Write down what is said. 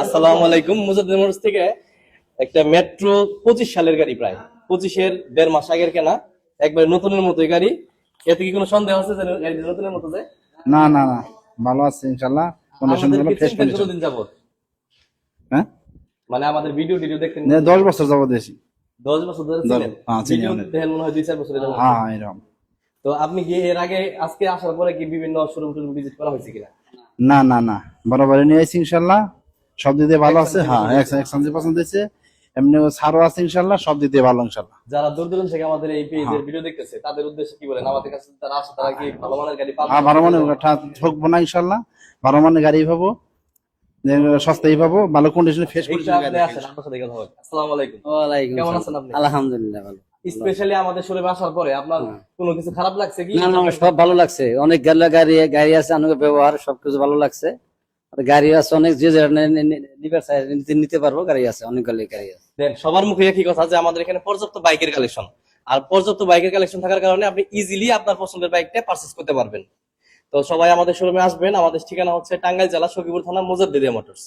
আসসালামু আলাইকুম। মুজাদ্দিদ মোটরস থেকে একটা মেট্রো 25 সালের গাড়ি, প্রায় 25-এর 1.5 মাস আগের কেনা, একবারে নতুনের মতোই গাড়ি। এতে কি কোনো সন্দেহ আছে যে গাড়ি নতুনের মতো? যে না না না, ভালো আছে ইনশাআল্লাহ, কন্ডিশন আমাদের ভালো, কি ফ্রেশ চিনতেন কন্ডিশন। কতদিন যাবত? হ্যাঁ, মানে আমাদের ভিডিও দেখতেন 10 বছর যাবত দিয়েছি। 10 বছর ধরে ছিলেন? হ্যাঁ, চিনি ভিডিও অনেক। দেখেন মনে হয় 2-4 বছর এরকম। হ্যাঁ এরকম। তো আপনি কি এর আগে আজকে আসার পরে কি বিভিন্ন শোরুম টুরুম ভিজিট করা হয়েছে কিনা? না না না, বরাবরই নিয়ে আইছি ইনশাআল্লাহ, সব দিতে ভালো আছে। একসাথে হ্যাঁ, পছন্দ একসাথে পছন্দ হয়েছে, এমনি ছাড়ও আছে ইনশাআল্লাহ, সব দিতে ভালো ইনশাআল্লাহ। যারা দূর দূরান্ত থেকে আমাদের এই পেজের হ্যাঁ। ভিডিও দেখতেছে তাদের উদ্দেশ্যে কি বলেন? আমাদের কাছে তারা আসে, তারা কি ভালো মানের গাড়ি পাবে? হ্যাঁ, ভালো মানে ঠকবো না ইনশাআল্লাহ, ভালো মানে গাড়ি পাবো, সস্তাই পাবো, ভালো কন্ডিশনে, ফ্রেশ একটু কন্ডিশনে আপনি গাড়ি। আসেন, আপনার সাথে কথা হবে। আসসালামু আলাইকুম। ওয়ালাইকুম কেমন আসসালাম। আছেন আপনি? আলহামদুলিল্লাহ ভালো। স্পেশালি আমাদের শোরুমে আসার পরে আপনার কোনো কিছু খারাপ লাগছে কি? না না, আমার সব ভালো লাগছে। অনেক গাড়ি গাড়ি আছে, অনেক ব্যবহার সবকিছু ভালো লাগছে। আর গাড়ি আছে অনেক, যে যেটা নিতে চায় নিতে পারবো, গাড়ি আছে অনেক, গাড়ি আছে। দেন সবার মুখে একই কথা যে আমাদের এখানে পর্যাপ্ত বাইকের কালেকশন, আর পর্যাপ্ত বাইকের কালেকশন থাকার কারণে আপনি ইজিলি আপনার পছন্দের বাইকটা পারচেজ করতে পারবেন। তো সবাই আমাদের শোরুমে আসবেন। আমাদের ঠিকানা হচ্ছে টাঙ্গাইল জেলা সখীপুর থানা মুজাদ্দিদিয়া মোটরস।